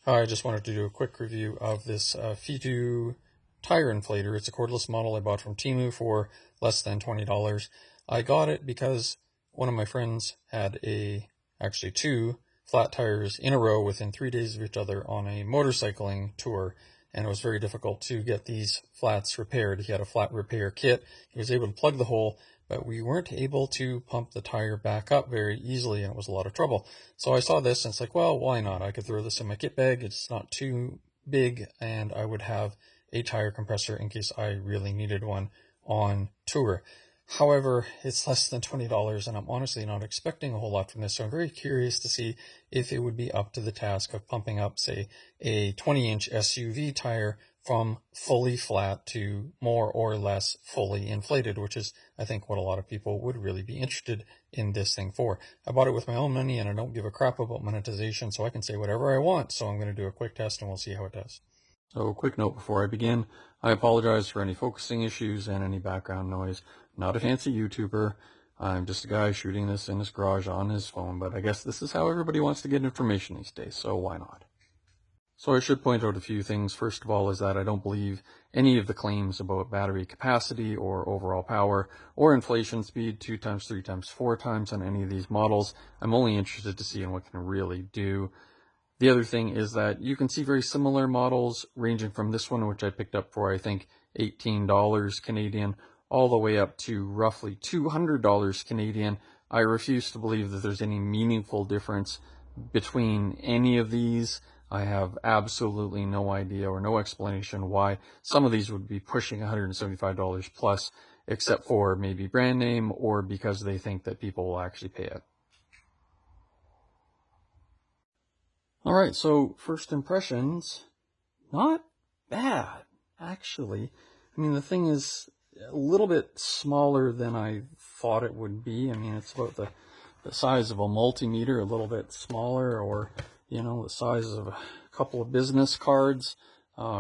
Hi, I just wanted to do a quick review of this Fitu tire inflator. It's a cordless model I bought from Temu for less than $20. I got it because one of my friends had actually two flat tires in a row within 3 days of each other on a motorcycling tour, and it was very difficult to get these flats repaired. He had a flat repair kit. He was able to plug the hole, but we weren't able to pump the tire back up very easily, and it was a lot of trouble. So I saw this, and it's like, well, why not? I could throw this in my kit bag. It's not too big, and I would have a tire compressor in case I really needed one on tour. However, it's less than $20, and I'm honestly not expecting a whole lot from this, so I'm very curious to see if it would be up to the task of pumping up, say, a 20-inch SUV tire from fully flat to more or less fully inflated, which is, I think, what a lot of people would really be interested in this thing for. I bought it with my own money, and I don't give a crap about monetization, so I can say whatever I want. So I'm going to do a quick test, and we'll see how it does. So, quick note before I begin, I apologize for any focusing issues and any background noise. I'm not a fancy YouTuber. I'm just a guy shooting this in his garage on his phone, but I guess this is how everybody wants to get information these days, so why not? So I should point out a few things. First of all is that I don't believe any of the claims about battery capacity or overall power or inflation speed 2 times, 3 times, 4 times on any of these models. I'm only interested to see in what can really do. The other thing is that you can see very similar models ranging from this one, which I picked up for, I think, $18 Canadian, all the way up to roughly $200 Canadian. I refuse to believe that there's any meaningful difference between any of these. I have absolutely no idea or no explanation why some of these would be pushing $175 plus, except for maybe brand name or because they think that people will actually pay it. All right, so first impressions, not bad, actually. I mean, the thing is a little bit smaller than I thought it would be. I mean, it's about the size of a multimeter, a little bit smaller, or, you know, the size of a couple of business cards,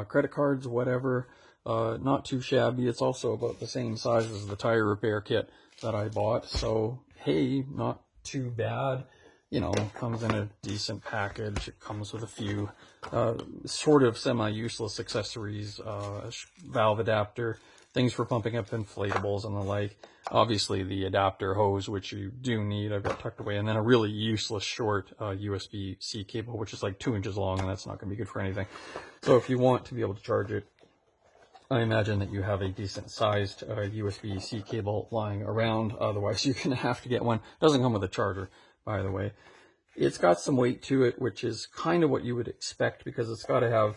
credit cards, whatever. Not too shabby. It's also about the same size as the tire repair kit that I bought. So, hey, not too bad. You know, comes in a decent package. It comes with a few sort of semi-useless accessories, valve adapter, things for pumping up inflatables and the like. Obviously, the adapter hose, which you do need, I've got tucked away, and then a really useless short USB-C cable, which is like 2 inches long, and that's not going to be good for anything. So if you want to be able to charge it, I imagine that you have a decent-sized USB-C cable lying around. Otherwise, you're going to have to get one. It doesn't come with a charger, by the way. It's got some weight to it, which is kind of what you would expect because it's got to have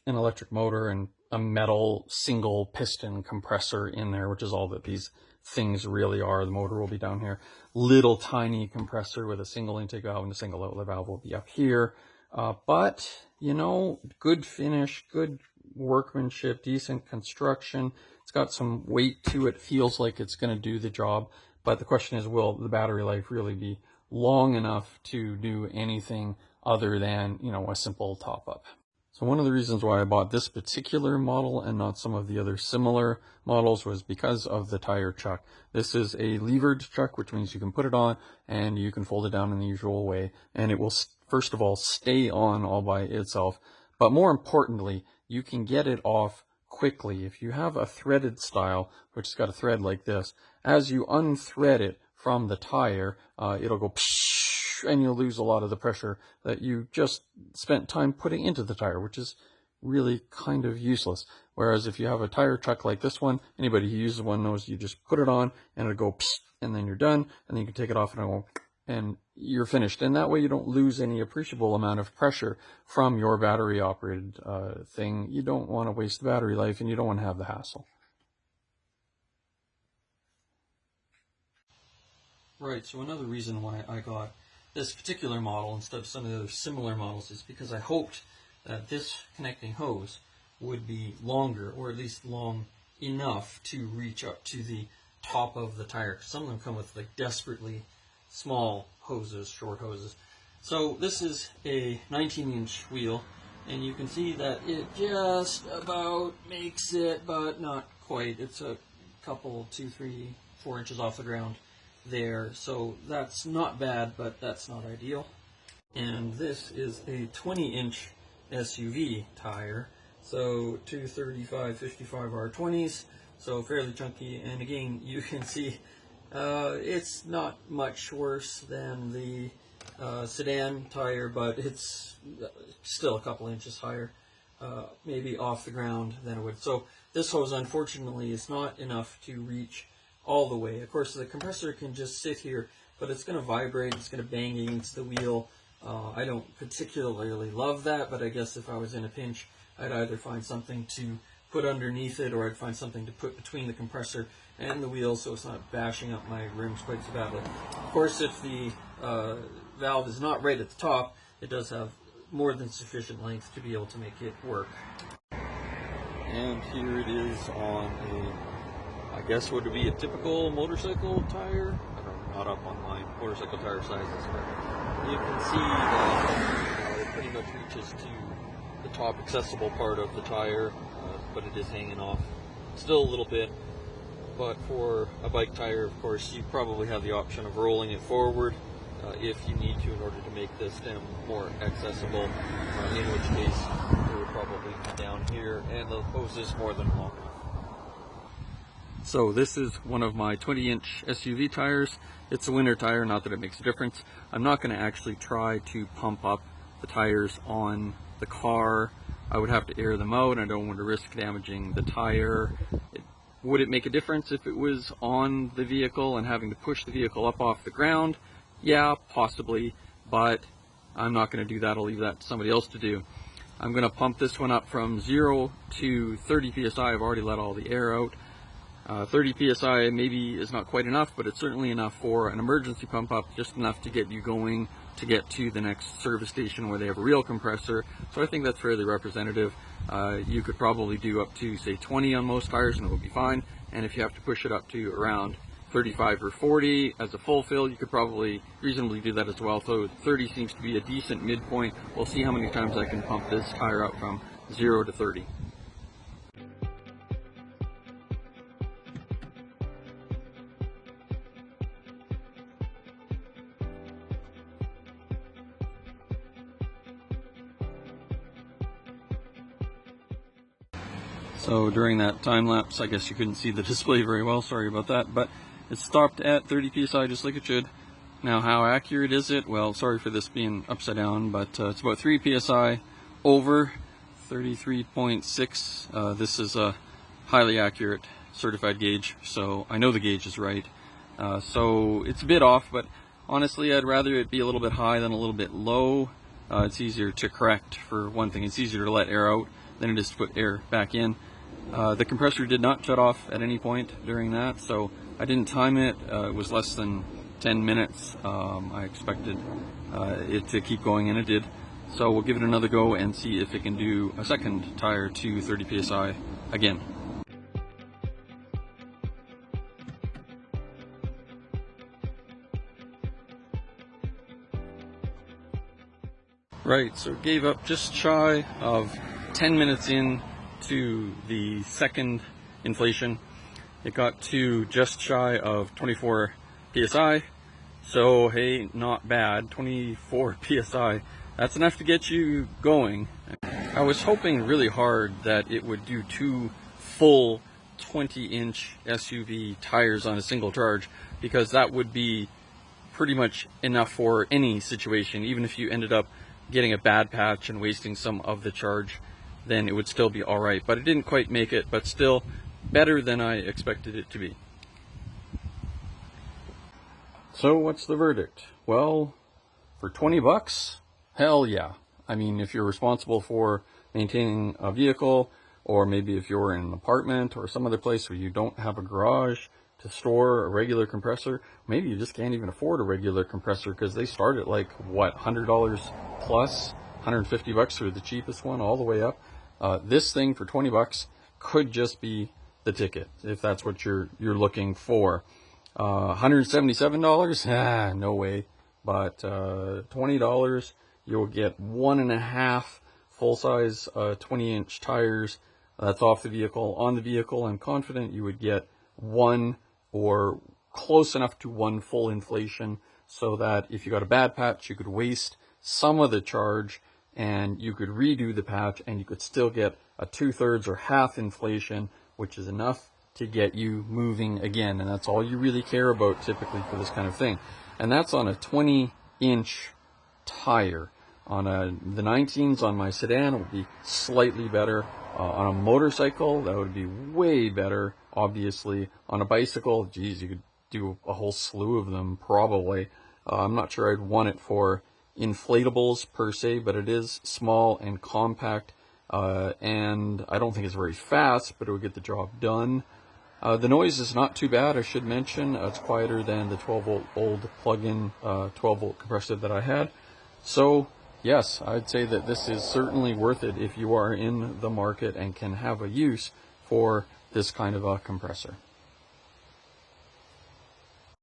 an electric motor and a metal single piston compressor in there, which is all that these things really are. The motor will be down here. Little tiny compressor with a single intake valve and a single outlet valve will be up here. But, you know, good finish, good workmanship, decent construction. It's got some weight to it. Feels like it's going to do the job. But the question is, will the battery life really be long enough to do anything other than, you know, a simple top-up? So one of the reasons why I bought this particular model and not some of the other similar models was because of the tire chuck. This is a levered chuck, which means you can put it on and you can fold it down in the usual way, and it will, first of all, stay on all by itself. But more importantly, you can get it off quickly. If you have a threaded style, which has got a thread like this, as you unthread it from the tire, it'll go psh, and you'll lose a lot of the pressure that you just spent time putting into the tire, which is really kind of useless. Whereas if you have a tire chuck like this one, anybody who uses one knows you just put it on and it'll go psh, and then you're done, and then you can take it off and it'll, and you're finished. And that way you don't lose any appreciable amount of pressure from your battery operated thing. You don't want to waste the battery life, and you don't want to have the hassle. Right, so another reason why I got this particular model instead of some of the other similar models is because I hoped that this connecting hose would be longer, or at least long enough to reach up to the top of the tire. Some of them come with like desperately small hoses, short hoses. So this is a 19-inch wheel, and you can see that it just about makes it, but not quite. It's a couple, 2, 3, 4 inches off the ground there, so that's not bad, but that's not ideal. And this is a 20-inch SUV tire, so 235/55 R20s, so fairly chunky. And again, you can see it's not much worse than the sedan tire, but it's still a couple inches higher, maybe off the ground than it would. So this hose, unfortunately, is not enough to reach all the way. Of course, the compressor can just sit here, but it's going to vibrate, it's going to bang against the wheel. I don't particularly love that, but I guess if I was in a pinch, I'd either find something to put underneath it, or I'd find something to put between the compressor and the wheel so it's not bashing up my rims quite so badly. Of course, if the valve is not right at the top, it does have more than sufficient length to be able to make it work. And here it is on a, I guess would be a typical motorcycle tire. I don't know, not up on my motorcycle tire sizes, but you can see that it pretty much reaches to the top accessible part of the tire, but it is hanging off still a little bit. But for a bike tire, of course, you probably have the option of rolling it forward if you need to in order to make the stem more accessible, in which case it would probably be down here, and the hose is more than long enough. So this is one of my 20-inch SUV tires. It's a winter tire, not that it makes a difference. I'm not going to actually try to pump up the tires on the car. I would have to air them out. I don't want to risk damaging the tire. Would it make a difference if it was on the vehicle and having to push the vehicle up off the ground? Yeah, possibly, but I'm not going to do that. I'll leave that to somebody else to do. I'm going to pump this one up from 0 to 30 psi. I've already let all the air out. 30 psi maybe is not quite enough, but it's certainly enough for an emergency pump up, just enough to get you going to get to the next service station where they have a real compressor. So I think that's fairly representative. You could probably do up to, say, 20 on most tires and it would be fine. And if you have to push it up to around 35 or 40 as a full fill, you could probably reasonably do that as well. So 30 seems to be a decent midpoint. We'll see how many times I can pump this tire up from 0 to 30. So during that time lapse, I guess you couldn't see the display very well, sorry about that, but it stopped at 30 psi just like it should. Now how accurate is it? Well, sorry for this being upside down, but it's about 3 psi over 33.6. This is a highly accurate certified gauge, so I know the gauge is right. So it's a bit off, but honestly I'd rather it be a little bit high than a little bit low. It's easier to correct, for one thing. It's easier to let air out than it is to put air back in. The compressor did not shut off at any point during that, so I didn't time it. It was less than 10 minutes. I expected it to keep going, and it did. So we'll give it another go and see if it can do a second tire to 30 psi again. Right, so it gave up just shy of 10 minutes in to the second inflation. It got to just shy of 24 psi. So hey, not bad. 24 psi. That's enough to get you going. I was hoping really hard that it would do 2 full 20-inch SUV tires on a single charge, because that would be pretty much enough for any situation. Even if you ended up getting a bad patch and wasting some of the charge, then it would still be alright. But it didn't quite make it, but still better than I expected it to be. So what's the verdict? Well, for 20 bucks, hell yeah. I mean, if you're responsible for maintaining a vehicle, or maybe if you're in an apartment or some other place where you don't have a garage to store a regular compressor, maybe you just can't even afford a regular compressor because they start at like, what, $100 plus, 150 bucks for the cheapest one, all the way up. This thing for 20 bucks could just be the ticket, if that's what you're looking for. $177? No way. But $20, you'll get 1.5 full-size 20-inch tires. That's off the vehicle. On the vehicle, I'm confident you would get 1 or close enough to 1 full inflation, so that if you got a bad patch, you could waste some of the charge, and you could redo the patch and you could still get a 2/3 or half inflation, which is enough to get you moving again. And that's all you really care about typically for this kind of thing. And that's on a 20-inch tire. On the 19s on my sedan, it would be slightly better. On a motorcycle, that would be way better, obviously. On a bicycle, geez, you could do a whole slew of them, probably. I'm not sure I'd want it for inflatables per se, but it is small and compact, and I don't think it's very fast, but it would get the job done. The noise is not too bad, I should mention. It's quieter than the 12-volt old plug-in 12-volt compressor that I had. So, yes, I'd say that this is certainly worth it if you are in the market and can have a use for this kind of a compressor.